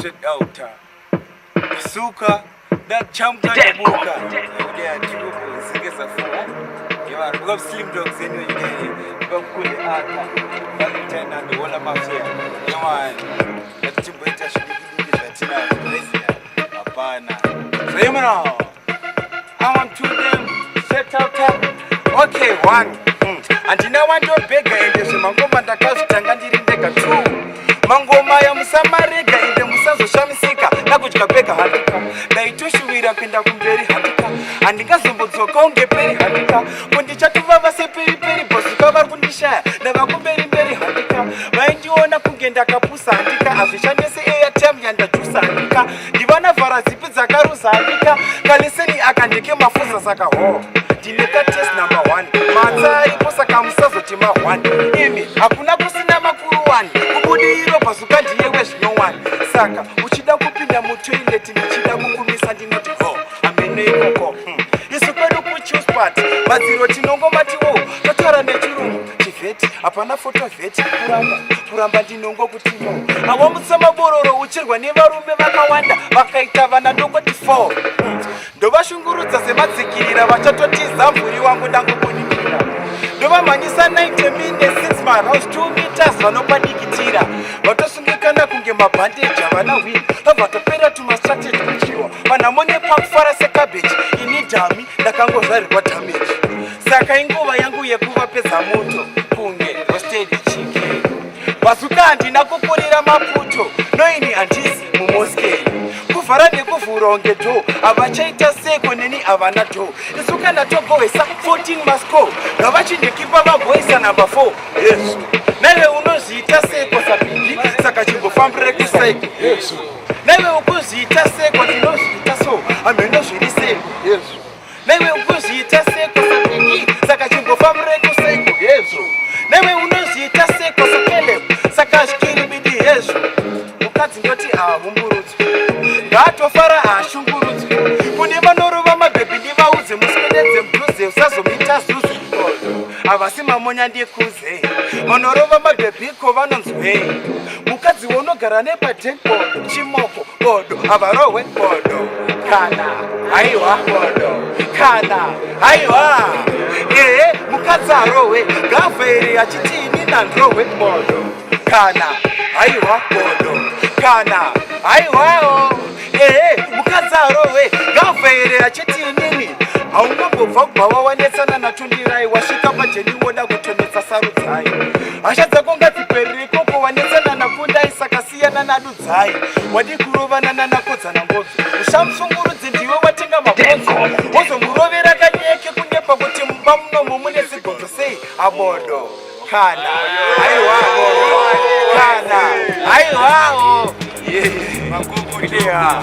straight out. Suka, that champ that buka. Yeah, people singeza for. You are we have slim dogs anyway. You have cool art. Valentine and the whole mafia. You man, that chimbo ita shibiki that tina Malaysia. Apana. So you know, I want to them set out. Okay, one. And you know want to beg in this mangoma ndakazitanga ndiri ndega 2. Mangoma ya musamarega inde musazo shamisika nakudya bega handika ndaitushuvira kuenda kumberi handika handingazombodzoko ungeperi handika kundichatuva seperi bosuka vari kundishaya ndavakumberi mberi handika vaindiona kunge ndakapusa handika azvishandese airtime yandajusa handika ndivana vhara zipi dzakarusa handika kaliseni akandike mafuza saka ho ndineka test number 1 matsa aripo saka musazoti ma1 imi hakuna kusina makuru 1 kubudiro basuka ndiye wezvino 1 saka uchida kupinda mutoileti ndichida kukumisa ndinoti ho amene ikoko isu kwedu kuchuspart madziro tinongomatiwo totaura nechirungu chivheti hapana fotovheti kuramba ndinongo kutino avo mutsamabororo uchirwa nevarume vakawanda vakaita vana ndongoti 4 ndovashungurudza semadzikirira vachatotiza mvuri wangu ndangokunikira ndovamhanyisa 90 mine 6 miles 2 meters vanopadikitira vatosungikana kunge mabhandeji havana wheel vavatopera tumastrategy kuchiwa vanhamo nepakufara sekabeji ini dhami ndakangozvarirwa damage saka inguva yangu yekuvapedza moto kunge rostedi chike bazuka handina kukurira maputo noini handisi mumoskeni kuvhara nekuvhura unge dho havachaita seko neni havana dho isu kana togohwesa 14 masco ngavachindikipa vagohwesa namba 4 yesu naive unozviita seko sapindi saka chimbofambire kusaiko yesu naive ukuzviita seko ndinozviita so hameno zviri seko yesu naive ukuzviita seko sapindi saka chimbofambire kusaiko yesu naive unozviita seko sakeleb saka zvikiribidi yesu mukadzi ndoti ahumburudzwe ngatofara ashungurudzwe kune vanorova mabhebhi ndivaudze muswededze mubluze usazomita zuzu havasi mamonya ndikuze vanorova mabhebhiko vanonzwei mukadzi wonogara nepadenbodo chimoko bodo havarohwe bodo kana haiwa bodo kana haiwa mukadzi arohwe gavheri achitini nandirohwe bodo kana haiwa bodo kana haiwawo mukadzi arohwe gavheri achitinini haungambobva kubva wawanetsana natundirai wasvika pajeni woda kutonetsa sarudzai hasha dzako ngadziperirikoko wanetsana nakundai saka siyana nadudzai wadi kurovana nanakodzana ngodzo ushamsungurudzi ndiwe watenga mabonzo wozomurovera kanyeke kunyepa kuti mumba munomo mune zigonzo sei abodo kana haiwawo kana haiwawo magogodeya